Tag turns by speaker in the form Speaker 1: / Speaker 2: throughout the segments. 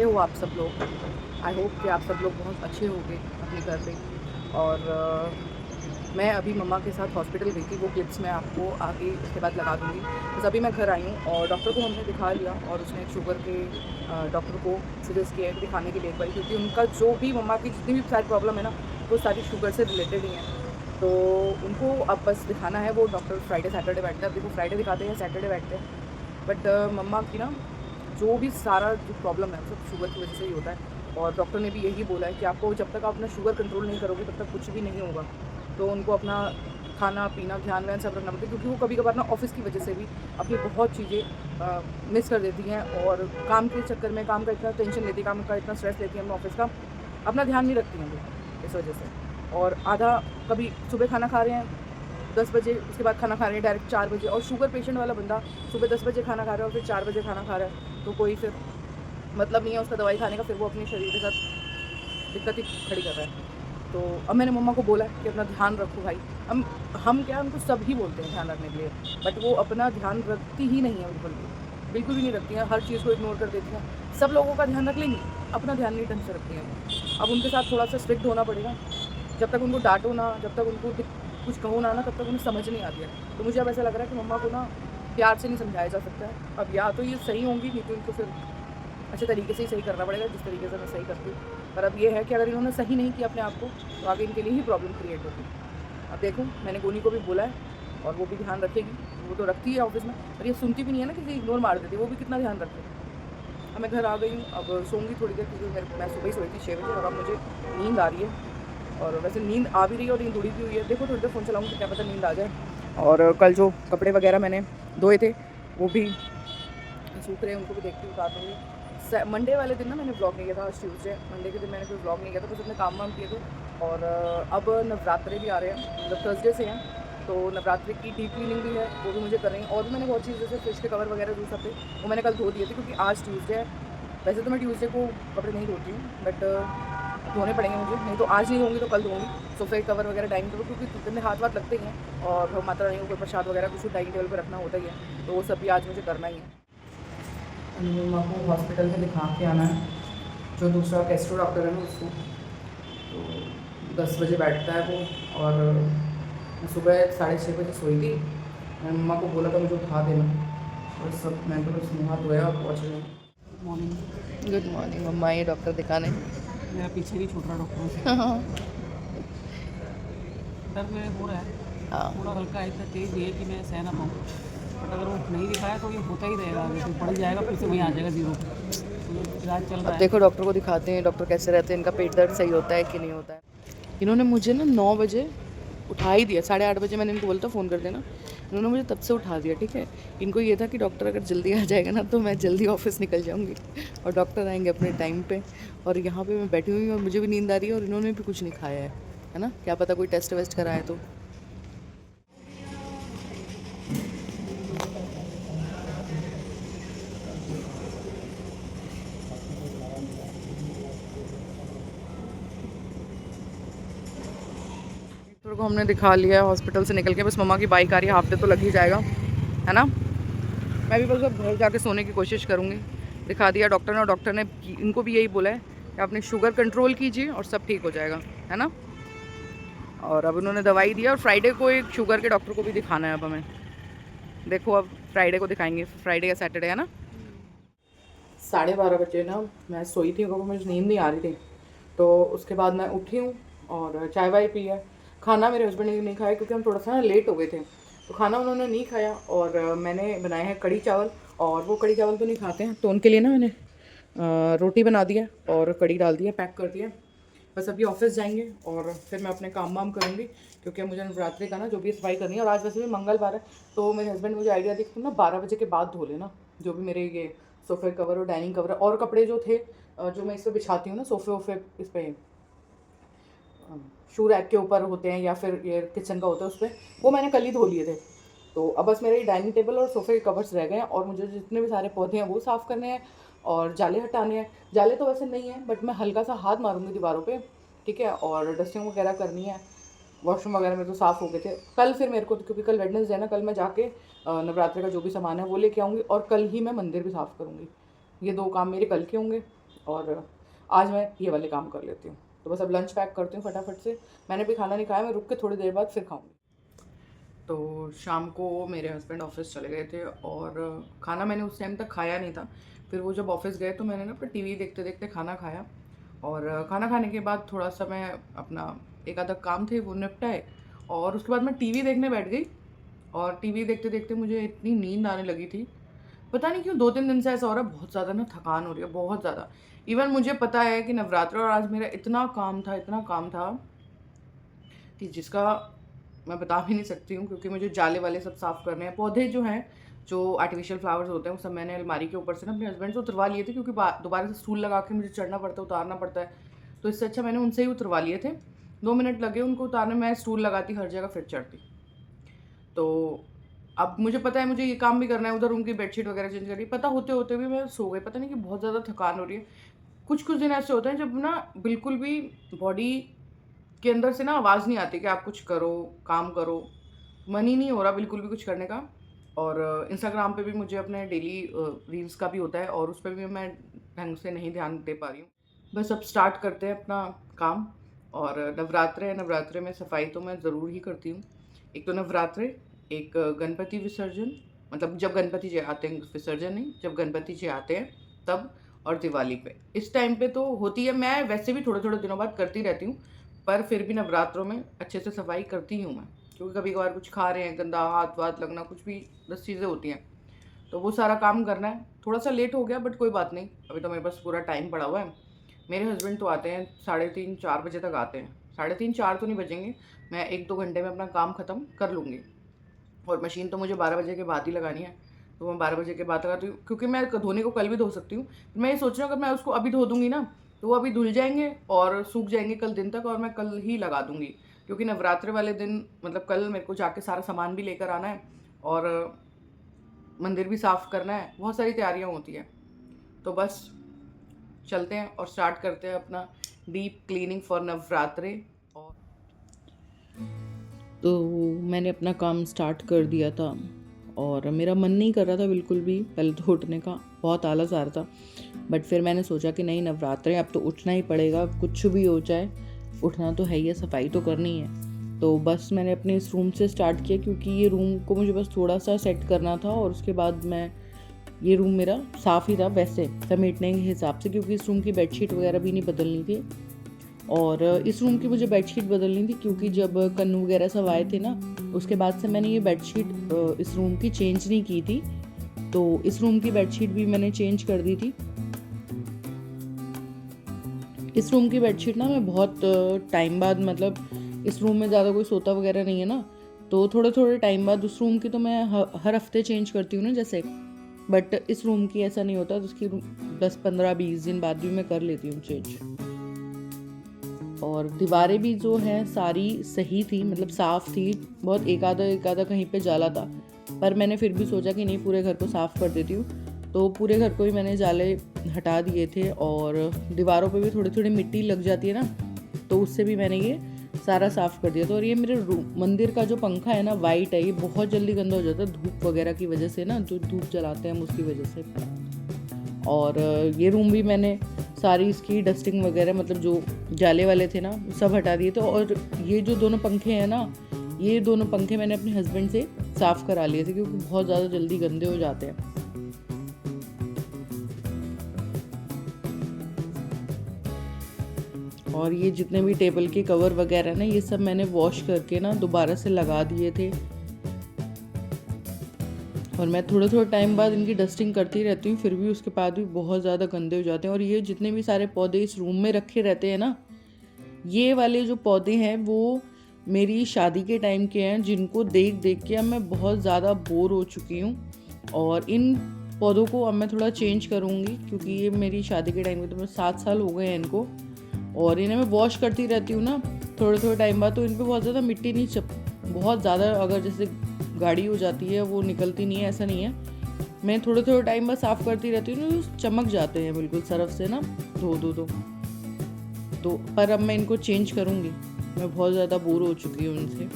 Speaker 1: हो आप सब लोग। आई होप कि आप सब लोग बहुत अच्छे होंगे अपने घर पे। और मैं अभी मम्मा के साथ हॉस्पिटल गई थी, वो क्लिप्स मैं आपको आगे उसके बाद लगा दूँगी। बस अभी मैं घर आई हूँ और डॉक्टर को हमने दिखा लिया और उसने एक शुगर के डॉक्टर को सजेस्ट किया है कि दिखाने के लिए एक बार, क्योंकि उनका जो भी मम्मा की जितनी भी सारी प्रॉब्लम है ना, वो सारी शुगर से रिलेटेड ही हैं। तो उनको अब बस दिखाना है। वो डॉक्टर फ्राइडे सैटरडे बैठते हैं। अभी वो फ्राइडे दिखाते हैं, सैटरडे बैठते हैं। बट मम्मा की ना जो भी सारा जो प्रॉब्लम है सब शुगर की वजह से ही होता है। और डॉक्टर ने भी यही बोला है कि आपको जब तक आप अपना शुगर कंट्रोल नहीं करोगे तब तक कुछ भी नहीं होगा। तो उनको अपना खाना पीना ध्यान व्यान सब रखना पड़ता है, क्योंकि वो कभी कभार ना ऑफिस की वजह से भी अपनी बहुत चीज़ें मिस कर देती हैं। और काम के चक्कर में काम का इतना टेंशन लेती है, काम का इतना स्ट्रेस लेती हैं अपना ऑफिस का, अपना ध्यान नहीं रखती हैं वो इस वजह से। और आधा कभी सुबह खाना खा रहे हैं 10 बजे, उसके बाद खाना खा रहे हैं डायरेक्ट 4 बजे। और शुगर पेशेंट वाला बंदा सुबह 10 बजे खाना खा रहा है और फिर 4 बजे खाना खा रहा है, तो कोई फिर मतलब नहीं है उसका दवाई खाने का। फिर वो अपने शरीर के साथ दिक्कत ही खड़ी कर रहा है। तो अब मैंने मम्मा को बोला है कि अपना ध्यान रखो भाई। हम क्या, उनको सब ही बोलते हैं ध्यान रखने के लिए, बट वो अपना ध्यान रखती ही नहीं है, बिल्कुल भी नहीं रखती हैं। हर चीज़ को इग्नोर कर देती हैं। सब लोगों का ध्यान रख लेंगी, अपना ध्यान नहीं ढंग से रखती हैं। अब उनके साथ थोड़ा सा स्ट्रिक्ट होना पड़ेगा। जब तक उनको डांटो ना, जब तक उनको कुछ कहो ना तब तक उन्हें समझ नहीं आती है। तो मुझे अब ऐसा लग रहा है कि मम्मा को ना प्यार से नहीं समझाया जा सकता है। अब या तो ये सही होंगी, नहीं तो इनको फिर अच्छे तरीके से ही सही करना पड़ेगा, जिस तरीके से मैं सही करती हूँ। पर अब ये है कि अगर इन्होंने सही नहीं किया अपने आप को, तो आगे इनके लिए ही प्रॉब्लम क्रिएट होगी। अब देखूँ, मैंने गोनी को भी बोला है और वो भी ध्यान रखेगी। वो तो रखती है ऑफिस में, पर ये सुनती भी नहीं है ना, किसी इग्नोर मार देती है। वो भी कितना ध्यान रखे। अब मैं घर आ गई हूँ, अब सोऊंगी थोड़ी देर, क्योंकि मैं सुबह ही सोई थी 6 बजे और अब मुझे नींद आ रही है। और वैसे नींद आ भी रही है और नींद उड़ी भी हुई है। देखो थोड़ी देर फ़ोन चलाऊँगी तो क्या पता नींद आ जाए। और कल जो कपड़े वगैरह मैंने धोए थे वो भी सूख रहे हैं, उनको भी देखती हूँ, उतार दूँगी। मंडे वाले दिन ना मैंने ब्लॉग नहीं किया था, आज ट्यूसडे, मंडे के दिन मैंने कोई ब्लॉग नहीं किया था, बस अपने काम वाम किए थे। और अब नवरात्रे भी आ रहे हैं, मतलब थर्सडे से हैं, तो नवरात्रि की डीप क्लीनिंग भी है, वो भी मुझे करनी है। और भी मैंने बहुत चीज़, जैसे फ्रिज के कवर वगैरह जो सब थे वो मैंने कल धो दिए थे, क्योंकि आज ट्यूसडे है। वैसे तो मैं ट्यूसडे को कपड़े नहीं धोती हूँ, बट धोने पड़ेंगे मुझे, नहीं तो आज नहीं धोंगी तो कल धोंगी। सोफे कवर वगैरह डाइनिंग टेबल, क्योंकि गंदे हाथ वाथ लगते ही हैं। और माता रानी को प्रसाद वगैरह कुछ डाइनिंग टेबल पर रखना होता ही है, तो वो सब भी आज मुझे करना ही है। मम्मा को हॉस्पिटल में दिखा के आना है, जो दूसरा गैस्ट्रो डॉक्टर है ना उसको। तो 10 बजे बैठता है वो। और मैं सुबह 6:30 बजे सोई थी। मैंने मम्मा को बोला था मुझे उठा देना, और सब मैं तो बस मुँह हाथ धोया और पहुँच गई।
Speaker 2: मॉर्निंग।
Speaker 1: Good morning. मम्मा ये डॉक्टर दिखाने।
Speaker 2: मेरा पीछे नहीं छूट रहा डॉक्टरों से।
Speaker 1: हाँ।
Speaker 2: दर्द मेरे हो रहा है, थोड़ा हल्का है, इतना तेज़ नहीं है कि मैं सह ना पाऊँ। बट अगर वो नहीं दिखाया तो ये होता ही रहेगा, आगे फिर बढ़ जाएगा, फिर से वहीं आ जाएगा ज़ीरो पे। तो इलाज चल रहा
Speaker 1: अब
Speaker 2: है।
Speaker 1: देखो डॉक्टर को दिखाते हैं, डॉक्टर कैसे रहते हैं, इनका पेट दर्द सही होता है कि नहीं होता है। इन्होंने मुझे ना 9 बजे उठा ही दिया, 8:30 बजे मैंने इनको बोला था फ़ोन कर देना, इन्होंने मुझे तब से उठा दिया। ठीक है, इनको ये था कि डॉक्टर अगर जल्दी आ जाएगा ना तो मैं जल्दी ऑफिस निकल जाऊंगी और डॉक्टर आएंगे अपने टाइम पे। और यहाँ पे मैं बैठी हुई हूँ और मुझे भी नींद आ रही है और इन्होंने भी कुछ नहीं खाया है ना, क्या पता कोई टेस्ट वेस्ट कराए तो। डॉक्टर को हमने दिखा लिया है हॉस्पिटल से निकल के, बस मम्मा की बाइक आ रही है, हाफ डे तो लग ही जाएगा, है ना। मैं भी बस अब घर जाके सोने की कोशिश करूँगी। दिखा दिया डॉक्टर ने, और डॉक्टर ने इनको भी यही बोला है कि अपनी शुगर कंट्रोल कीजिए और सब ठीक हो जाएगा, है ना। और अब उन्होंने दवाई दिया और फ्राइडे को एक शुगर के डॉक्टर को भी दिखाना है अब हमें। देखो अब फ्राइडे को दिखाएंगे, फ्राइडे या सैटरडे, है ना। 12:30 बजे ना मैं सोई थी, क्योंकि मुझे नींद नहीं आ रही थी। तो उसके बाद मैं उठी हूँ और चाय वाय पी है। खाना मेरे हस्बैंड ने नहीं खाया, क्योंकि हम थोड़ा सा ना लेट हो गए थे, तो खाना उन्होंने नहीं खाया। और मैंने बनाए हैं कढ़ी चावल, और वो कढ़ी चावल तो नहीं खाते हैं, तो उनके लिए ना मैंने रोटी बना दिया और कढ़ी डाल दिया, पैक कर दिया। बस अभी ऑफिस जाएंगे और फिर मैं अपने काम वाम करूँगी, क्योंकि मुझे नवरात्रि का ना जो भी सफाई करनी है। और आज वैसे भी मंगलवार है, तो मेरे हस्बैंड मुझे आइडिया दी कि तुम ना 12 बजे के बाद धो लेना जो भी मेरे ये सोफे कवर और डाइनिंग कवर और कपड़े जो थे, जो मैं इस पर बिछाती हूँ ना सोफे वोफे, इस पर शू रैक के ऊपर होते हैं या फिर ये किचन का होता है उस पर, वो मैंने कल ही धो लिए थे। तो अब बस मेरे डाइनिंग टेबल और सोफे के कवर्स रह गए हैं, और मुझे जितने भी सारे पौधे हैं वो साफ़ करने हैं और जाले हटाने हैं। जाले तो वैसे नहीं है, बट मैं हल्का सा हाथ मारूंगी दीवारों पे, ठीक है। और डस्टिंग वगैरह करनी है। वॉशरूम वगैरह में तो साफ़ हो गए थे कल। फिर मेरे को, क्योंकि कल वेडनेसडे है ना, कल मैं जाके नवरात्रि का जो भी सामान है वो लेके आऊँगी, और कल ही मैं मंदिर भी साफ़ करूँगी। ये 2 काम मेरे कल के होंगे। और आज मैं ये वाले काम कर लेती हूँ। तो बस अब लंच पैक करती हूँ फटाफट से। मैंने भी खाना नहीं खाया, मैं रुक के थोड़ी देर बाद फिर खाऊँगी। तो शाम को मेरे हस्बैंड ऑफिस चले गए थे और खाना मैंने उस टाइम तक खाया नहीं था। फिर वो जब ऑफिस गए तो मैंने ना अपना टीवी देखते देखते खाना खाया, और खाना खाने के बाद थोड़ा सा मैं अपना एक आधा काम थे वो निपटाए, और उसके बाद मैं टीवी देखने बैठ गई। और टीवी देखते देखते मुझे इतनी नींद आने लगी थी, पता नहीं क्यों 2-3 दिन से ऐसा हो रहा है, बहुत ज़्यादा ना थकान हो रही है, बहुत ज़्यादा। इवन मुझे पता है कि नवरात्र और आज मेरा इतना काम था कि जिसका मैं बता भी नहीं सकती हूँ, क्योंकि मुझे जाले वाले सब साफ़ करने हैं। पौधे जो हैं, जो आर्टिफ़िशियल फ्लावर्स होते हैं, वो सब मैंने अलमारी के ऊपर से ना अपने हस्बैंड से उतरवा लिए थे, क्योंकि दोबारा से स्टूल लगा के मुझे चढ़ना पड़ता है, उतारना पड़ता है। तो इससे अच्छा मैंने उनसे ही उतरवा लिए थे। 2 मिनट लगे उनको उतारने में, मैं स्टूल लगाती हर जगह फिर चढ़ती। तो अब मुझे पता है मुझे ये काम भी करना है, उधर उनकी बेडशीट वगैरह चेंज करनी है। पता होते-होते भी मैं सो गई। पता नहीं कि बहुत ज़्यादा थकान हो रही है। कुछ-कुछ दिन ऐसे होते हैं जब ना बिल्कुल भी बॉडी के अंदर से ना आवाज़ नहीं आती कि आप कुछ करो, काम करो। मन ही नहीं हो रहा बिल्कुल भी कुछ करने का। और इंस्टाग्राम पे भी मुझे अपने डेली रील्स का भी होता है, और उस पे भी मैं ढंग से नहीं ध्यान दे पा रही हूँ। बस अब स्टार्ट करते हैं अपना काम। और नवरात्र है, नवरात्रे में सफाई तो मैं ज़रूर ही करती हूँ। एक तो नवरात्रे, एक गणपति विसर्जन, मतलब जब गणपति जी आते हैं, विसर्जन नहीं, जब गणपति जी आते हैं तब, और दिवाली पे। इस टाइम पे तो होती है, मैं वैसे भी थोड़े-थोड़े दिनों बाद करती रहती हूँ, पर फिर भी नवरात्रों में अच्छे से सफाई करती हूँ मैं। क्योंकि कभी-कभार कुछ खा रहे हैं, गंदा हाथ-वाथ लगना, कुछ भी 10 चीज़ें होती हैं। तो वो सारा काम करना है। थोड़ा-सा लेट हो गया बट कोई बात नहीं, अभी तो मेरे पास पूरा टाइम पड़ा हुआ है। मेरे हस्बैंड तो आते हैं 3:30-4 बजे तक आते हैं। 3:30-4 तो नहीं बजेंगे, मैं 1-2 घंटे में अपना काम ख़त्म कर लूँगी। और मशीन तो मुझे 12 बजे के बाद ही लगानी है, तो मैं 12 बजे के बाद लगाती हूँ, क्योंकि मैं धोने को कल भी धो सकती हूँ। मैं ये सोच रही हूँ अगर मैं उसको अभी धो दूँगी ना, तो वो अभी धुल जाएँगे और सूख जाएँगे कल दिन तक, और मैं कल ही लगा दूँगी। क्योंकि नवरात्रि वाले दिन, मतलब कल मेरे को जाके सारा सामान भी लेकर आना है, और मंदिर भी साफ़ करना है, बहुत सारी तैयारियाँ होती हैं। तो बस चलते हैं और स्टार्ट करते हैं अपना डीप क्लीनिंग फॉर नवरात्रि। और तो मैंने अपना काम स्टार्ट कर दिया था, और मेरा मन नहीं कर रहा था बिल्कुल भी पहले तो उठने का, बहुत आलस आ रहा था। बट फिर मैंने सोचा कि नहीं, नवरात्रे अब तो उठना ही पड़ेगा, कुछ भी हो जाए उठना तो है ही है, सफाई तो करनी है। तो बस मैंने अपने इस रूम से स्टार्ट किया, क्योंकि ये रूम को मुझे बस थोड़ा सा सेट करना था, और उसके बाद मैं, ये रूम मेरा साफ़ ही था वैसे समेटने के हिसाब से, क्योंकि इस रूम की बेडशीट वगैरह भी नहीं बदलनी थी। और इस रूम की मुझे बेडशीट बदलनी थी, क्योंकि जब कन्नू वगैरह सब आए थे ना, उसके बाद से मैंने ये बेडशीट इस रूम की चेंज नहीं की थी। तो इस रूम की बेडशीट भी मैंने चेंज कर दी थी। इस रूम की बेडशीट ना मैं बहुत टाइम बाद, मतलब इस रूम में ज़्यादा कोई सोता वगैरह नहीं है ना, तो थोड़े थोड़े टाइम बाद उस रूम की तो मैं हर हफ्ते चेंज करती हूँ ना जैसे। बट इस रूम की ऐसा नहीं होता, तो उसकी 10-15-20 दिन बाद भी मैं कर लेती हूँ चेंज। और दीवारें भी जो हैं सारी सही थी, मतलब साफ़ थी, बहुत एक आधा कहीं पे जाला था, पर मैंने फिर भी सोचा कि नहीं, पूरे घर को साफ़ कर देती हूँ। तो पूरे घर को ही मैंने जाले हटा दिए थे, और दीवारों पे भी थोड़ी थोड़ी मिट्टी लग जाती है ना, तो उससे भी मैंने ये सारा साफ़ कर दिया था। और ये मेरे मंदिर का जो पंखा है ना, वाइट है, ये बहुत जल्दी गंदा हो जाता है धूप वगैरह की वजह से ना, जो धूप जलाते हैं हम उसकी वजह से। और ये रूम भी मैंने सारी इसकी डस्टिंग वगैरह, मतलब जो जाले वाले थे ना, सब हटा दिए थे। और ये जो दोनों पंखे हैं ना, ये दोनों पंखे मैंने अपने हस्बैंड से साफ़ करा लिए थे, क्योंकि बहुत ज़्यादा जल्दी गंदे हो जाते हैं। और ये जितने भी टेबल के कवर वगैरह ना, ये सब मैंने वॉश करके ना दोबारा से लगा दिए थे। और मैं थोड़े थोड़े टाइम बाद इनकी डस्टिंग करती रहती हूँ, फिर भी उसके बाद भी बहुत ज़्यादा गंदे हो जाते हैं। और ये जितने भी सारे पौधे इस रूम में रखे रहते हैं ना, ये वाले जो पौधे हैं वो मेरी शादी के टाइम के हैं, जिनको देख देख के अब मैं बहुत ज़्यादा बोर हो चुकी हूँ। और इन पौधों को अब मैं थोड़ा चेंज करूँगी, क्योंकि ये मेरी शादी के टाइम के, तो मैं 7 साल हो गए हैं इनको। और इन्हें मैं वॉश करती रहती हूँ ना थोड़े थोड़े टाइम बाद, तो इन पर बहुत ज़्यादा मिट्टी नहीं बहुत ज़्यादा, अगर जैसे गाढ़ी हो जाती है वो निकलती नहीं है, ऐसा नहीं है। मैं थोड़े थोड़े टाइम बाद साफ़ करती रहती हूँ, तो चमक जाते हैं बिल्कुल सरफ से ना, धो दो तो पर अब मैं इनको चेंज करूँगी, मैं बहुत ज़्यादा बोर हो चुकी हूँ इनसे।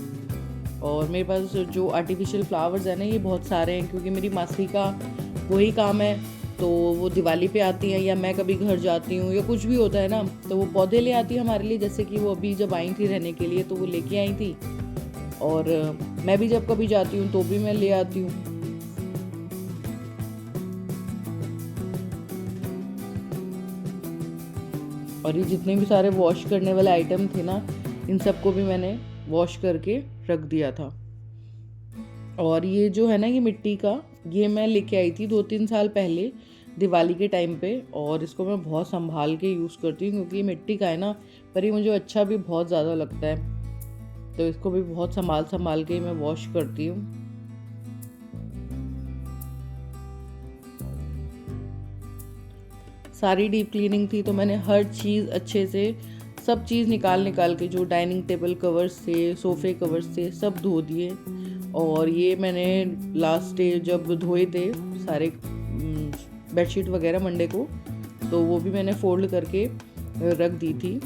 Speaker 1: और मेरे पास जो आर्टिफिशियल फ्लावर्स हैं ना, ये बहुत सारे हैं, क्योंकि मेरी मासी का वही काम है तो वो दिवाली पे आती हैं या मैं कभी घर जाती हूँ या कुछ भी होता है ना, तो वो पौधे ले आती है हमारे लिए। जैसे कि वो अभी जब आई थी रहने के लिए तो वो लेके आई थी, और मैं भी जब कभी जाती हूँ तो भी मैं ले आती हूँ। और ये जितने भी सारे वॉश करने वाले आइटम थे ना, इन सबको भी मैंने वॉश करके रख दिया था। और ये जो है ना, ये मिट्टी का, ये मैं लेके आई थी 2-3 साल पहले दिवाली के टाइम पे, और इसको मैं बहुत संभाल के यूज़ करती हूँ क्योंकि ये मिट्टी का है ना, पर ये मुझे अच्छा भी बहुत ज़्यादा लगता है, तो इसको भी बहुत संभाल के मैं वॉश करती हूँ। सारी डीप क्लीनिंग थी तो मैंने हर चीज़ अच्छे से सब चीज़ निकाल के, जो डाइनिंग टेबल कवर्स थे, सोफ़े कवर्स थे, सब धो दिए। और ये मैंने लास्ट डे जब धोए थे सारे बेडशीट वगैरह मंडे को, तो वो भी मैंने फोल्ड करके रख दी थी।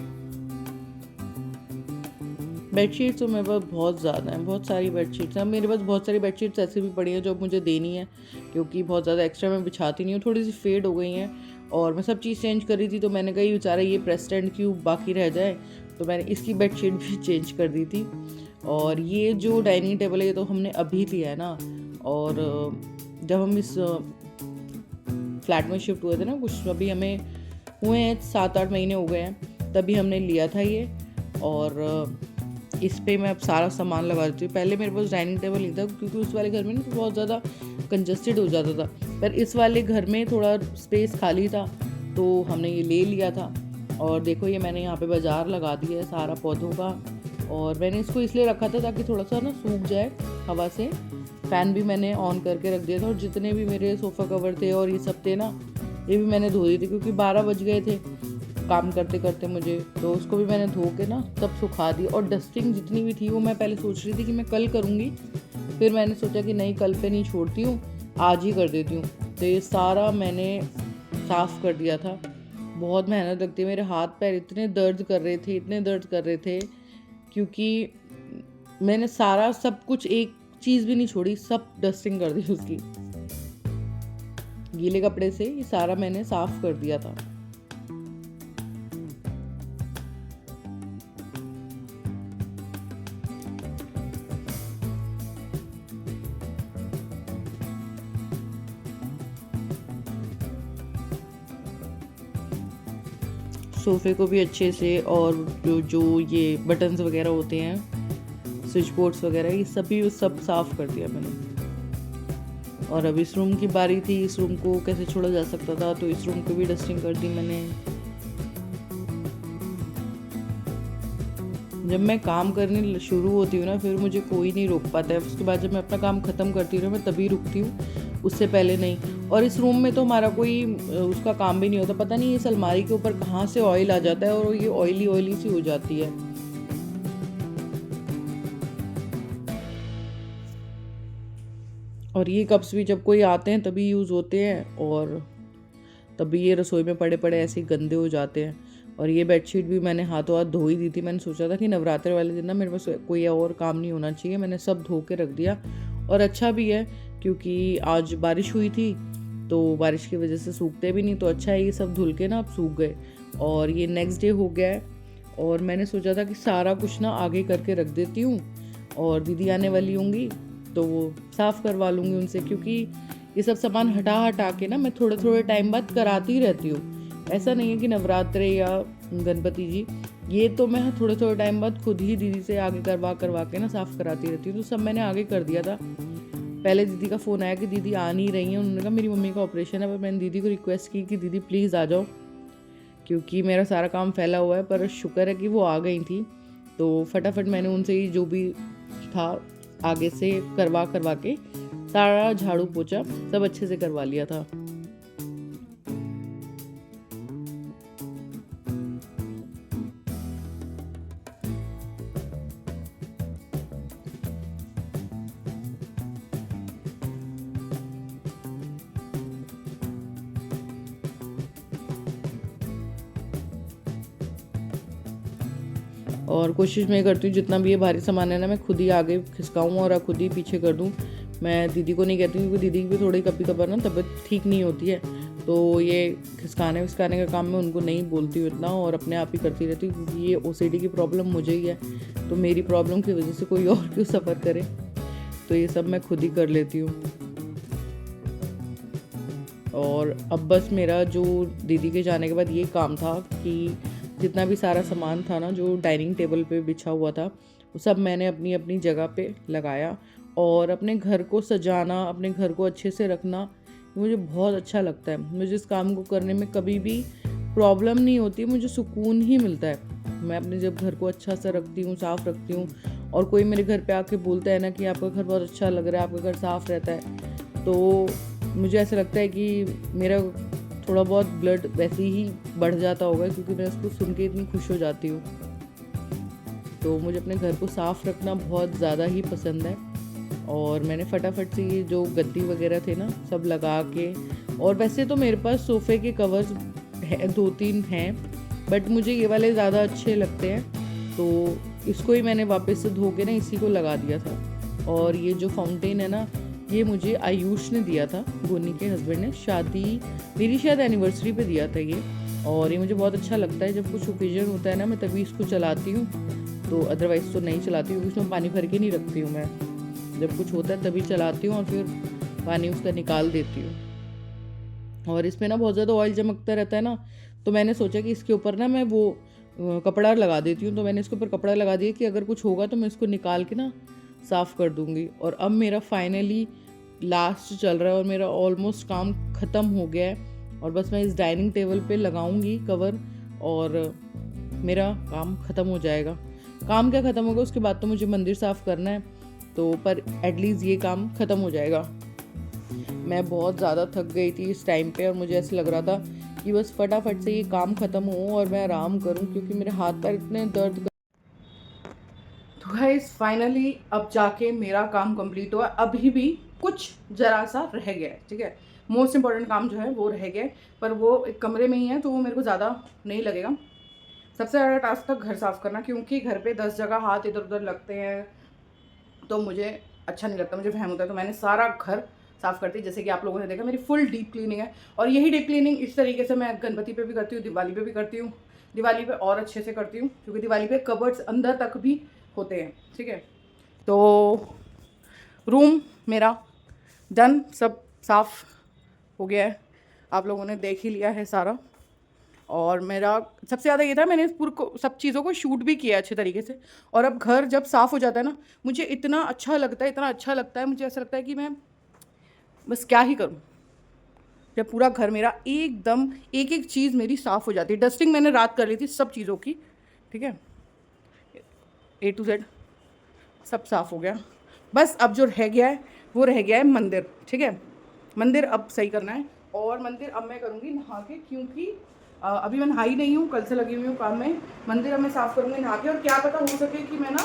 Speaker 1: बेडशीट्स तो मेरे पास बहुत ज़्यादा हैं, बहुत सारी बेडशीट्स हैं। मेरे पास बहुत सारी बेडशीट्स ऐसी भी पड़ी हैं जो मुझे देनी है, क्योंकि बहुत ज़्यादा एक्स्ट्रा मैं बिछाती नहीं हूँ, थोड़ी सी फेड हो गई हैं। और मैं सब चीज़ चेंज कर रही थी तो मैंने कहा बेचारा ये प्रेस स्टैंड क्यों बाकी रह जाए, तो मैंने इसकी बेडशीट भी चेंज कर दी थी। और ये जो डाइनिंग टेबल है ये तो हमने अभी लिया है ना, और जब हम इस फ्लैट में शिफ्ट हुए थे ना, कुछ अभी हमें हुए हैं 7-8 महीने हो गए हैं, तभी हमने लिया था ये। और इस पे मैं अब सारा सामान लगा देती हूँ। पहले मेरे पास डाइनिंग टेबल नहीं था क्योंकि उस वाले घर में ना तो बहुत ज़्यादा कंजस्टेड हो जाता था, पर इस वाले घर में थोड़ा स्पेस खाली था तो हमने ये ले लिया था। और देखो ये मैंने यहाँ पे बाजार लगा दिया है सारा पौधों का, और मैंने इसको इसलिए रखा था ताकि थोड़ा सा ना सूख जाए हवा से। फ़ैन भी मैंने ऑन करके रख दिया था, और जितने भी मेरे सोफ़ा कवर थे और ये सब थे ना, ये भी मैंने धो दिए थे क्योंकि 12 बज गए थे काम करते करते मुझे, तो उसको भी मैंने धो के ना सब सुखा दी। और डस्टिंग जितनी भी थी वो मैं पहले सोच रही थी कि मैं कल करूँगी, फिर मैंने सोचा कि नहीं कल पे नहीं छोड़ती हूँ, आज ही कर देती हूँ। तो ये सारा मैंने साफ़ कर दिया था। बहुत मेहनत लगती है, मेरे हाथ पैर इतने दर्द कर रहे थे क्योंकि मैंने सारा सब कुछ, एक चीज़ भी नहीं छोड़ी, सब डस्टिंग कर दी उसकी। गीले कपड़े से ये सारा मैंने साफ़ कर दिया था। सोफ़े को भी अच्छे से, और जो ये बटन्स वगैरह होते हैं, स्विच बोर्ड्स वगैरह, ये सभी सब साफ़ कर दिया मैंने। और अब इस रूम की बारी थी, इस रूम को कैसे छोड़ा जा सकता था, तो इस रूम को भी डस्टिंग कर दी मैंने। जब मैं काम करने शुरू होती हूँ ना, फिर मुझे कोई नहीं रोक पाता है। उसके बाद जब मैं अपना काम ख़त्म करती हूँ मैं तभी रुकती हूँ, उससे पहले नहीं। और इस रूम में तो हमारा कोई उसका काम भी नहीं होता। पता नहीं इस अलमारी के ऊपर कहाँ से ऑयल आ जाता है और ये ऑयली सी हो जाती है। और ये कप्स भी जब कोई आते हैं तभी यूज़ होते हैं, और तभी ये रसोई में पड़े पड़े ऐसे गंदे हो जाते हैं। और ये बेडशीट भी मैंने हाथों हाथ धो ही दी थी। मैंने सोचा था कि नवरात्र वाले दिन ना मेरे पास कोई और काम नहीं होना चाहिए, मैंने सब धो के रख दिया। और अच्छा भी है क्योंकि आज बारिश हुई थी, तो बारिश की वजह से सूखते भी नहीं, तो अच्छा है ये सब धुल के ना अब सूख गए। और ये नेक्स्ट डे हो गया है, और मैंने सोचा था कि सारा कुछ ना आगे करके रख देती हूँ, और दीदी आने वाली होंगी तो वो साफ़ करवा लूँगी उनसे, क्योंकि ये सब सामान हटा के ना मैं थोड़े टाइम बाद कराती रहती हूँ। ऐसा नहीं है कि नवरात्र या गणपति जी, ये तो मैं थोड़े टाइम बाद खुद ही दीदी से आगे करवा के ना साफ़ कराती रहती हूँ। तो सब मैंने आगे कर दिया था। पहले दीदी का फ़ोन आया कि दीदी आ नहीं रही हैं, उन्होंने कहा मेरी मम्मी का ऑपरेशन है, पर मैंने दीदी को रिक्वेस्ट की कि दीदी प्लीज़ आ जाओ, क्योंकि मेरा सारा काम फैला हुआ है। पर शुक्र है कि वो आ गई थी, तो फटाफट मैंने उनसे ही जो भी था आगे से करवा के सारा झाड़ू पोछा सब अच्छे से करवा लिया था। और कोशिश मैं करती हूँ जितना भी ये भारी सामान है ना मैं खुद ही आगे खिसकाऊँ और खुद ही पीछे कर दूँ। मैं दीदी को नहीं कहती क्योंकि दीदी की भी थोड़ी कभी कभार ना तबीयत ठीक नहीं होती है, तो ये खिसकाने विसकाने का काम मैं उनको नहीं बोलती हूँ इतना, और अपने आप ही करती रहती हूँ, क्योंकि ये OCD की प्रॉब्लम मुझे ही है, तो मेरी प्रॉब्लम की वजह से कोई और क्यों सफ़र करे। तो ये सब मैं खुद ही कर लेती हूँ। और अब बस मेरा जो दीदी के जाने के बाद ये काम था कि जितना भी सारा सामान था ना जो डाइनिंग टेबल पे बिछा हुआ था, वो सब मैंने अपनी अपनी जगह पे लगाया। और अपने घर को सजाना, अपने घर को अच्छे से रखना मुझे बहुत अच्छा लगता है। मुझे इस काम को करने में कभी भी प्रॉब्लम नहीं होती, मुझे सुकून ही मिलता है। मैं अपने जब घर को अच्छा सा रखती हूँ, साफ़ रखती हूँ, और कोई मेरे घर पे आके बोलता है ना कि आपका घर बहुत अच्छा लग रहा है, आपका घर साफ़ रहता है, तो मुझे ऐसा लगता है कि मेरा थोड़ा बहुत ब्लड वैसे ही बढ़ जाता होगा, क्योंकि मैं उसको सुन के इतनी खुश हो जाती हूँ। तो मुझे अपने घर को साफ़ रखना बहुत ज़्यादा ही पसंद है। और मैंने फटाफट से ये जो गद्दी वगैरह थे ना सब लगा के, और वैसे तो मेरे पास सोफ़े के कवर्स है 2-3 हैं, बट मुझे ये वाले ज़्यादा अच्छे लगते हैं, तो इसको ही मैंने वापस से धो के ना इसी को लगा दिया था। और ये जो फाउंटेन है ना, ये मुझे आयुष ने दिया था, गोनी के हस्बैंड ने, मेरी शायद एनिवर्सरी पे दिया था ये। और ये मुझे बहुत अच्छा लगता है, जब कुछ ओकेजन होता है ना मैं तभी इसको चलाती हूँ, तो अदरवाइज़ तो नहीं चलाती हूँ। उसमें पानी भर के नहीं रखती हूँ मैं, जब कुछ होता है तभी चलाती हूँ और फिर पानी उसका निकाल देती हूँ। और इसमें ना बहुत ज़्यादा ऑयल चमकता रहता है ना, तो मैंने सोचा कि इसके ऊपर ना मैं वो कपड़ा लगा देती हूँ। तो मैंने इसके ऊपर कपड़ा लगा दिया कि अगर कुछ होगा तो मैं इसको निकाल के ना साफ़ कर दूँगी। और अब मेरा फाइनली लास्ट चल रहा है और मेरा ऑलमोस्ट काम ख़त्म हो गया है, और बस मैं इस डाइनिंग टेबल पे लगाऊंगी कवर और मेरा काम ख़त्म हो जाएगा। काम क्या ख़त्म होगा, उसके बाद तो मुझे मंदिर साफ़ करना है, तो पर एटलीस्ट ये काम ख़त्म हो जाएगा। मैं बहुत ज़्यादा थक गई थी इस टाइम पे, और मुझे ऐसा लग रहा था कि बस फटाफट से ये काम ख़त्म हो और मैं आराम करूं, क्योंकि मेरे हाथ पैर इतने दर्द कर। तो गाइस फाइनली अब जाके मेरा काम कंप्लीट हुआ। अभी भी कुछ ज़रा सा रह गया है, ठीक है। मोस्ट इम्पॉर्टेंट काम जो है वो रह गया है, पर वो एक कमरे में ही है, तो वो मेरे को ज़्यादा नहीं लगेगा। सबसे ज़्यादा टास्क था घर साफ़ करना, क्योंकि घर पे 10 जगह हाथ इधर उधर लगते हैं, तो मुझे अच्छा नहीं लगता, मुझे वहम होता है। तो मैंने सारा घर साफ़ करती, जैसे कि आप लोगों ने देखा मेरी फुल डीप क्लीनिंग है। और यही डीप क्लीनिंग इस तरीके से मैं गणपति पे भी करती हूँ, दिवाली पे भी करती हूँ। दिवाली पे और अच्छे से करती हूँ, क्योंकि दिवाली पे कबर्ड्स अंदर तक भी होते हैं, ठीक है। तो रूम मेरा डन, सब साफ़ हो गया है, आप लोगों ने देख ही लिया है सारा। और मेरा सबसे ज़्यादा ये था, मैंने पूरे को सब चीज़ों को शूट भी किया अच्छे तरीके से। और अब घर जब साफ़ हो जाता है ना, मुझे इतना अच्छा लगता है, इतना अच्छा लगता है, मुझे ऐसा लगता है कि मैं बस क्या ही करूँ। जब पूरा घर मेरा एकदम एक एक चीज़ मेरी साफ़ हो जाती है। डस्टिंग मैंने रात कर ली थी सब चीज़ों की, ठीक है, A to Z सब साफ़ हो गया। बस अब जो रह गया है वो रह गया है मंदिर, ठीक है। मंदिर अब सही करना है, और मंदिर अब मैं करूँगी नहा के, क्योंकि अभी मैं नहाई नहीं हूँ, कल से लगी हुई हूँ काम में। मंदिर अब मैं साफ़ करूँगी नहा के, और क्या पता हो सके कि मैं ना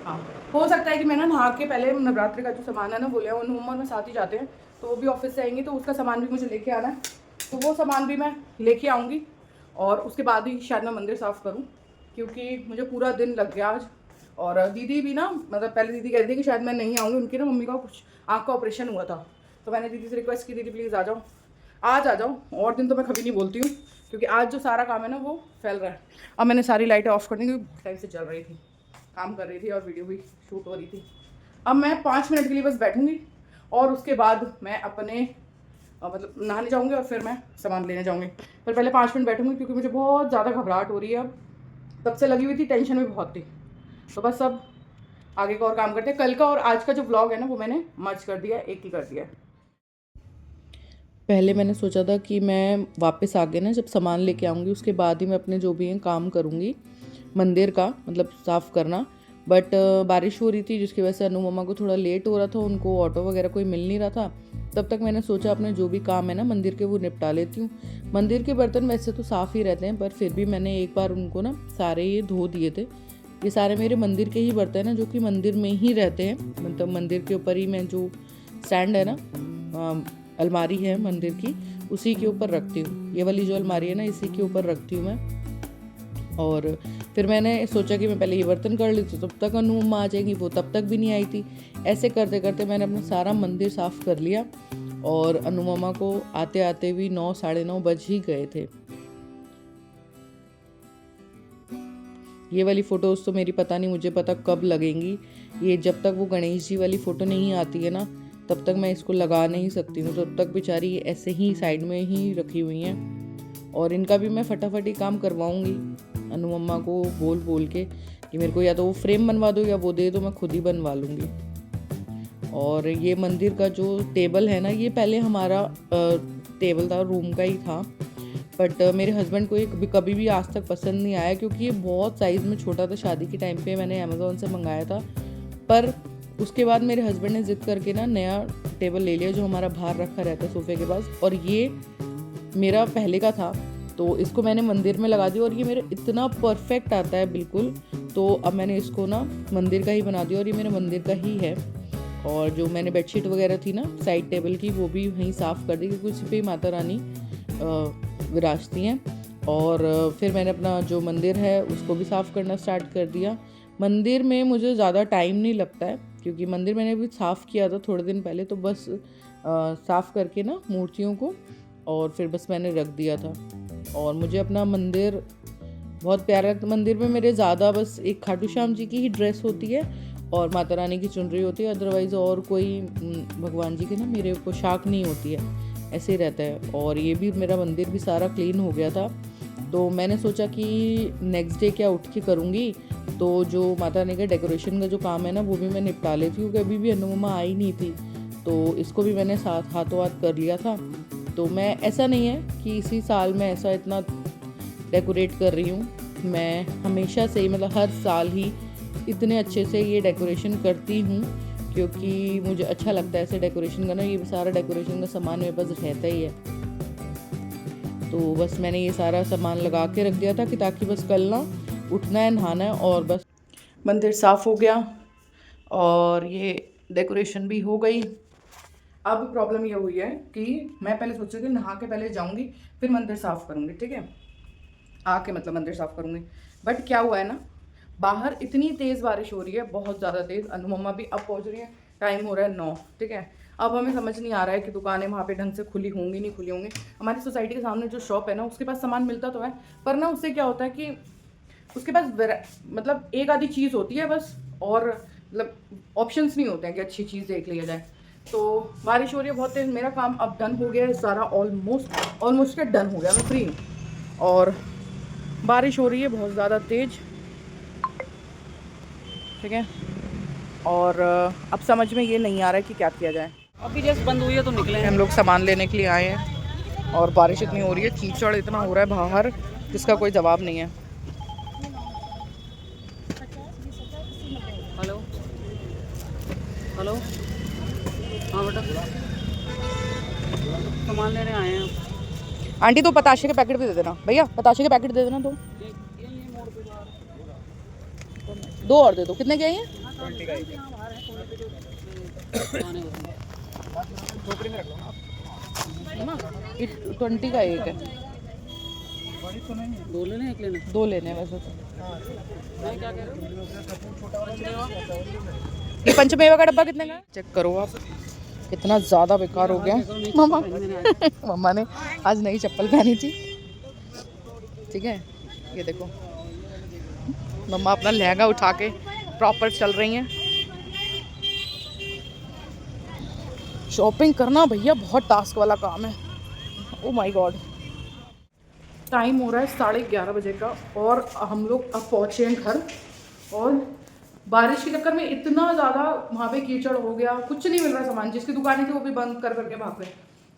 Speaker 1: हाँ, हो सकता है कि मैं ना नहा के पहले नवरात्रि का जो सामान है ना वो ले आऊँ। नूम और मैं साथ ही जाते हैं, तो वो भी ऑफिस से आएंगे, तो उसका सामान भी मुझे लेके आना है, तो वो सामान भी मैं लेके आऊँगी। और उसके बाद ही शायद मैं मंदिर साफ़ करूँ, क्योंकि मुझे पूरा दिन लग गया आज। और दीदी भी ना, मतलब पहले दीदी कह रही थी कि शायद मैं नहीं आऊँगी, उनकी ना मम्मी का कुछ आँख का ऑपरेशन हुआ था, तो मैंने दीदी से रिक्वेस्ट की, दीदी प्लीज़ आ जाओ, आज आ जाओ। और दिन तो मैं कभी नहीं बोलती हूँ, क्योंकि आज जो सारा काम है ना वो फैल रहा है। अब मैंने सारी लाइटें ऑफ कर दी, क्योंकि टाइम से चल रही थी, काम कर रही थी और वीडियो भी शूट हो रही थी। अब मैं 5 मिनट के लिए बस बैठूंगी, और उसके बाद मैं अपने मतलब नहाने जाऊंगी, और फिर मैं सामान लेने जाऊंगी। पर पहले 5 मिनट बैठूंगी, क्योंकि मुझे बहुत ज़्यादा घबराहट हो रही है। अब तब से लगी हुई थी, टेंशन भी बहुत थी। तो बस अब आगे का और काम करते हैं। कल का और आज का जो व्लॉग है ना वो मैंने मर्ज कर दिया, एक ही कर दिया। पहले मैंने सोचा था कि मैं वापस आके ना जब सामान लेके आऊँगी उसके बाद ही मैं अपने जो भी हैं काम करूँगी मंदिर का, मतलब साफ़ करना। बट बारिश हो रही थी, जिसकी वजह से अनु मम्मा को थोड़ा लेट हो रहा था, उनको ऑटो वगैरह कोई मिल नहीं रहा था। तब तक मैंने सोचा अपने जो भी काम है ना मंदिर के वो निपटा लेती हूँ। मंदिर के बर्तन वैसे तो साफ़ ही रहते हैं, पर फिर भी मैंने एक बार उनको ना सारे ये धो दिए थे। ये सारे मेरे मंदिर के ही बर्तन हैं, जो कि मंदिर में ही रहते हैं, मतलब मंदिर के ऊपर ही मैं जो स्टैंड है ना, अलमारी है मंदिर की, उसी के ऊपर रखती हूँ। ये वाली जो अलमारी है ना, इसी के ऊपर रखती हूँ मैं। और फिर मैंने सोचा कि मैं पहले ये बर्तन कर ली तो तब तक अनु मम्मा आ जाएंगी, वो तब तक भी नहीं आई थी। ऐसे करते करते मैंने अपना सारा मंदिर साफ़ कर लिया और अनु मम्मा को आते आते भी 9 साढ़े 9 बज ही गए थे। ये वाली फ़ोटोज़ तो मेरी पता नहीं मुझे पता कब लगेंगी। ये जब तक वो गणेश जी वाली फ़ोटो नहीं आती है ना तब तक मैं इसको लगा नहीं सकती हूँ, तब तक बेचारी ऐसे ही साइड में ही रखी हुई हैं। और इनका भी मैं फटाफट ही काम करवाऊँगी अनु मम्मा को बोल बोल के कि मेरे को या तो वो फ्रेम बनवा दो या वो दे दो, मैं खुद ही बनवा लूँगी। और ये मंदिर का जो टेबल है ना, ये पहले हमारा टेबल था, रूम का ही था, बट मेरे हस्बैंड को ये कभी भी आज तक पसंद नहीं आया क्योंकि ये बहुत साइज़ में छोटा था। शादी के टाइम पे मैंने अमेज़ोन से मंगाया था, पर उसके बाद मेरे हस्बैंड ने ज़िद करके ना नया टेबल ले लिया जो हमारा बाहर रखा रहता है सोफ़े के पास, और ये मेरा पहले का था तो इसको मैंने मंदिर में लगा दिया और ये मेरा इतना परफेक्ट आता है बिल्कुल। तो अब मैंने इसको ना मंदिर का ही बना दिया और ये मेरा मंदिर का ही है। और जो मैंने बेडशीट वगैरह थी ना साइड टेबल की वो भी वहीं साफ़ कर दी क्योंकि उसी पे माता रानी विराजती हैं। और फिर मैंने अपना जो मंदिर है उसको भी साफ़ करना स्टार्ट कर दिया। मंदिर में मुझे ज़्यादा टाइम नहीं लगता है क्योंकि मंदिर मैंने भी साफ़ किया था थोड़े दिन पहले, तो बस साफ़ करके ना मूर्तियों को और फिर बस मैंने रख दिया था। और मुझे अपना मंदिर बहुत प्यारा लगता है। मंदिर में मेरे ज़्यादा बस एक खाटू श्याम जी की ही ड्रेस होती है और माता रानी की चुनरी होती है, अदरवाइज़ और कोई भगवान जी की ना मेरे पोशाक नहीं होती है, ऐसे ही रहता है। और ये भी मेरा मंदिर भी सारा क्लीन हो गया था, तो मैंने सोचा कि नेक्स्ट डे क्या उठ के करूँगी, तो जो माता रानी का डेकोरेशन का जो काम है ना वो भी मैं निपटा लेती हूँ क्योंकि अभी भी अनु मम्मा आई नहीं थी, तो इसको भी मैंने साथ हाथों हाथ कर लिया था। तो मैं ऐसा नहीं है कि इसी साल मैं ऐसा इतना डेकोरेट कर रही हूँ, मैं हमेशा से ही मतलब हर साल ही इतने अच्छे से ये डेकोरेशन करती हूँ क्योंकि मुझे अच्छा लगता है ऐसे डेकोरेशन करना। ये सारा डेकोरेशन का सामान मेरे पास रहता ही है, तो बस मैंने ये सारा सामान लगा के रख दिया था कि ताकि बस कल ना उठना है, नहाना है और बस। मंदिर साफ़ हो गया और ये डेकोरेशन भी हो गई। अब प्रॉब्लम ये हुई है कि मैं पहले सोच रही थी नहा के पहले जाऊंगी फिर मंदिर साफ़ करूंगी, ठीक है, आके मतलब मंदिर साफ़ करूंगी। बट क्या हुआ है ना, बाहर इतनी तेज़ बारिश हो रही है, बहुत ज़्यादा तेज़। अनु मम्मा भी अब पहुंच रही है, टाइम हो रहा है 9, ठीक है। अब हमें समझ नहीं आ रहा है कि दुकानें वहाँ पे ढंग से खुली होंगी नहीं खुली होंगी। हमारी सोसाइटी के सामने जो शॉप है ना उसके पास सामान मिलता तो है, पर ना उससे क्या होता है कि उसके पास मतलब एक आधी चीज़ होती है बस, और मतलब ऑप्शंस नहीं होते हैं कि अच्छी चीज़ देख लिया जाए। तो बारिश हो रही है बहुत तेज़, मेरा काम अब डन हो गया है सारा, ऑलमोस्ट क्या डन हो गया, मैं फ्री हूँ। और बारिश हो रही है बहुत ज़्यादा तेज़, ठीक है। और अब समझ में ये नहीं आ रहा है कि क्या किया जाए।
Speaker 2: अभी जस्ट बंद हुई है तो निकले
Speaker 1: हम लोग सामान लेने के लिए आए हैं और बारिश इतनी हो रही है, कीचड़ इतना हो रहा है बाहर जिसका कोई जवाब नहीं है।
Speaker 2: हेलो हेलो, हाँ बेटा सामान लेने आए हैं।
Speaker 1: आंटी तो पताशे के पैकेट भी दे देना, भैया पताशे के पैकेट दे देना, दो और दे दो। कितने के हैं? 20 का एक है।
Speaker 2: दो लेने एक लेने?
Speaker 1: दो लेने वैसे तो।
Speaker 2: मैं क्या कह रहा हूँ,
Speaker 1: ये पंचमेवा का डब्बा कितने का है? चेक करो आप, कितना ज़्यादा बेकार हो गया। मम्मा मम्मा ने आज नई चप्पल पहनी थी, ठीक है, ये देखो मम्मा अपना लहंगा उठा के प्रॉपर चल रही हैं। शॉपिंग करना भैया बहुत टास्क वाला काम है, ओ माय गॉड। टाइम हो रहा है 11:30 बजे का और हम लोग अब पहुँचे हैं घर, और बारिश के चक्कर में इतना ज़्यादा वहाँ पे कीचड़ हो गया, कुछ नहीं मिल रहा सामान। जिसकी दुकानें थी वो भी बंद कर करके भाग गए,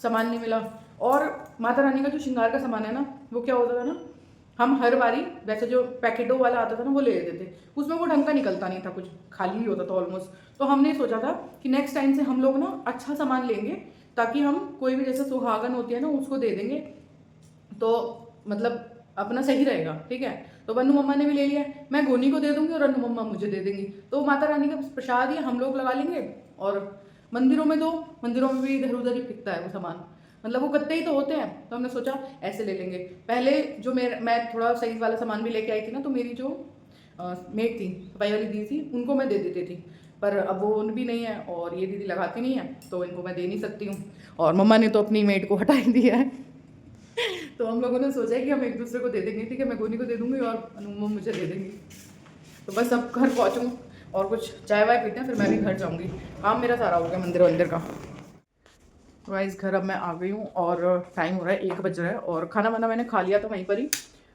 Speaker 1: सामान नहीं मिला। और माता रानी का जो श्रृंगार का सामान है ना, वो क्या होता था ना, हम हर बारी वैसे जो पैकेटों वाला आता था ना वो ले लेते थे, उसमें वो ढंग का निकलता नहीं था, कुछ खाली ही होता था ऑलमोस्ट। तो हमने सोचा था कि नेक्स्ट टाइम से हम लोग ना अच्छा सामान लेंगे ताकि हम कोई भी जैसे सुहागन होती है ना उसको दे देंगे, तो मतलब अपना सही रहेगा, ठीक है। तो अनु मम्मा ने भी ले लिया, मैं गोनी को दे दूंगी और अनु मम्मा मुझे दे देंगी, तो माता रानी का प्रसाद ही हम लोग लगा लेंगे। और मंदिरों में भी इधर उधर ही बिकता है वो सामान, मतलब वो गत्ते ही तो होते हैं, तो हमने सोचा ऐसे ले लेंगे। पहले जो मैं थोड़ा साइज़ वाला सामान भी लेके आई थी ना, तो मेरी जो मेड थी, सफाई वाली दीदी थी, उनको मैं दे देती थी, पर अब वो उन भी नहीं है और ये दीदी लगाती नहीं है, तो इनको मैं दे नहीं सकती हूँ। और मम्मा ने तो अपनी मेड को हटा ही दिया है। तो हम लोगों ने सोचा है कि हम एक दूसरे को दे देंगे, ठीक है, मैं गोनी को दे दूँगी और अनुमा मुझे दे देंगी। तो बस अब घर पहुँचूँ और कुछ चाय वाय पीते हैं, फिर मैं भी घर जाऊँगी। काम मेरा सारा हो गया मंदिर वंदिर का। गाइस घर अब मैं आ गई हूँ और टाइम हो रहा है 1 बज रहा है और खाना वाना मैंने खा लिया था वहीं पर ही।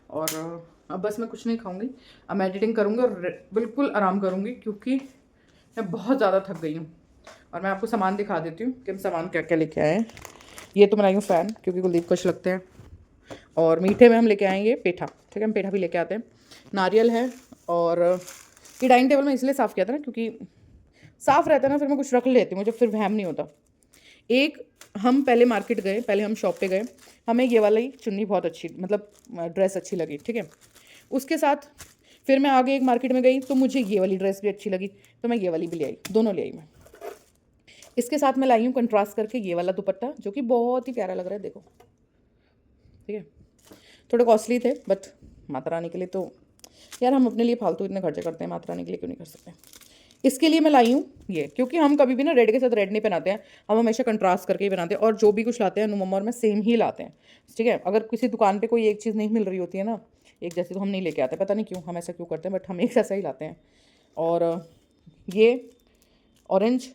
Speaker 1: और अब बस मैं कुछ नहीं खाऊंगी, अब मैं एडिटिंग करूँगी और बिल्कुल आराम करूँगी, क्योंकि मैं बहुत ज़्यादा थक गई हूँ। और मैं आपको सामान दिखा देती हूँ कि हम सामान क्या क्या लेके आए हैं। ये तो मैं लाई हूँ फ़ैन, क्योंकि कुलदीप को अच्छे लगते हैं। और मीठे में हम लेके आएंगे पेठा, ठीक है, हम पेठा भी लेके आते हैं। नारियल है, और ये डाइनिंग टेबल में इसलिए साफ़ किया था ना, क्योंकि साफ़ रहता है ना, फिर मैं कुछ रख लेती हूँ, मुझे फिर वहम नहीं होता। एक हम पहले मार्केट गए, पहले हम शॉप पे गए, हमें ये वाली चुन्नी बहुत अच्छी, मतलब ड्रेस अच्छी लगी, ठीक है। उसके साथ फिर मैं आगे एक मार्केट में गई, तो मुझे ये वाली ड्रेस भी अच्छी लगी, तो मैं ये वाली भी ले आई, दोनों ले आई मैं। इसके साथ मैं लाई हूँ कंट्रास्ट करके ये वाला दुपट्टा, जो कि बहुत ही प्यारा लग रहा है, देखो, ठीक है। थोड़े कॉस्टली थे, बट माता रानी के लिए तो यार हम अपने लिए फालतू इतने खर्चे करते हैं, माता रानी के लिए क्यों नहीं कर सकते। इसके लिए मैं लाई हूँ ये, क्योंकि हम कभी भी ना रेड के साथ रेड नहीं पहनाते हैं, हम हमेशा कंट्रास्ट करके ही बनाते हैं। और जो भी कुछ लाते हैं मम्मा और मैं सेम ही लाते हैं, ठीक है। अगर किसी दुकान पे कोई एक चीज़ नहीं मिल रही होती है ना एक जैसी, तो हम नहीं लेके आते, पता नहीं क्यों हम ऐसा क्यों करते हैं, बट हम एक जैसा ही लाते हैं। और ये ऑरेंज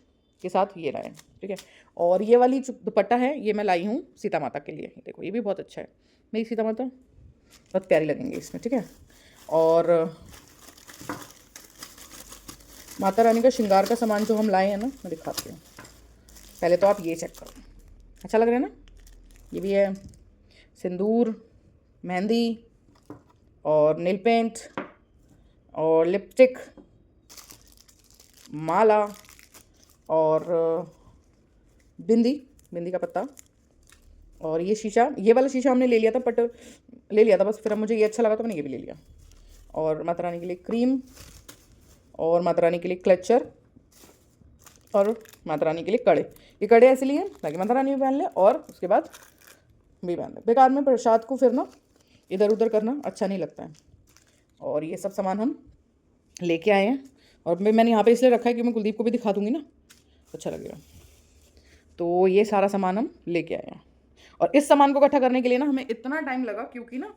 Speaker 1: के साथ ये लाए, ठीक है। और ये वाली जो दुपट्टा है ये मैं लाई हूँ सीता माता के लिए, देखो ये भी बहुत अच्छा है, मेरी सीता माता बहुत प्यारी लगेंगी इसमें, ठीक है। और माता रानी का श्रृंगार का सामान जो हम लाए हैं ना, मैं दिखाती हूँ। पहले तो आप ये चेक करो, अच्छा लग रहा है ना। ये भी है सिंदूर, मेहंदी और नेल पेंट और लिपस्टिक, माला और बिंदी का पत्ता। और ये शीशा, ये वाला शीशा हमने ले लिया था, बट ले लिया था बस, फिर अब मुझे ये अच्छा लगा तो मैंने ये भी ले लिया। और माता रानी के लिए क्रीम, और माता रानी के लिए क्लचर, और माता रानी के लिए कड़े। ये कड़े ऐसे लिए ताकि माता रानी भी पहन ले और उसके बाद भी पहन ले। बेकार में प्रसाद को फिर ना इधर उधर करना अच्छा नहीं लगता है। और ये सब सामान हम लेके आए हैं, और मैंने यहाँ पे इसलिए रखा है कि मैं कुलदीप को भी दिखा दूँगी ना, अच्छा लगेगा। तो ये सारा सामान हम लेके आए हैं। और इस सामान को इकट्ठा करने के लिए ना हमें इतना टाइम लगा, क्योंकि ना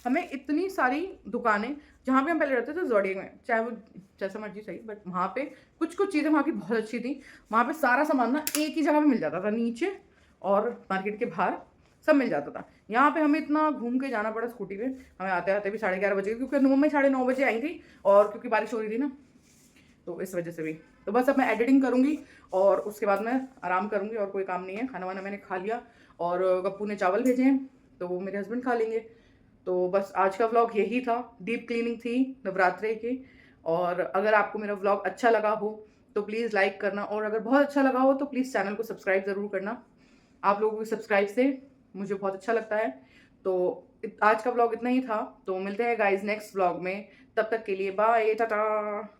Speaker 1: हमें इतनी सारी दुकानें, जहाँ पे हम पहले रहते थे ज़ोडिएक में, चाहे वो जैसा मर्जी सही, बट वहाँ पे कुछ कुछ चीज़ें वहाँ की बहुत अच्छी थी। वहाँ पे सारा सामान ना एक ही जगह पे मिल जाता था, नीचे और मार्केट के बाहर सब मिल जाता था। यहाँ पे हमें इतना घूम के जाना पड़ा स्कूटी पे, हमें आते आते भी 11:30 बजे, क्योंकि मैं 9:30 बजे आई थी, और क्योंकि बारिश हो रही थी ना, तो इस वजह से भी। तो बस अब मैं एडिटिंग करूँगी और उसके बाद मैं आराम करूँगी, और कोई काम नहीं है। खाना वाना मैंने खा लिया, और गप्पू ने चावल भेजे हैं, तो वो मेरे हस्बैंड खा लेंगे। तो बस आज का व्लॉग यही था, डीप क्लीनिंग थी नवरात्रे की। और अगर आपको मेरा व्लॉग अच्छा लगा हो तो प्लीज़ लाइक करना, और अगर बहुत अच्छा लगा हो तो प्लीज़ चैनल को सब्सक्राइब ज़रूर करना। आप लोगों के सब्सक्राइब से मुझे बहुत अच्छा लगता है। तो आज का व्लॉग इतना ही था, तो मिलते हैं गाइज नेक्स्ट व्लॉग में। तब तक के लिए बाय, टाटा।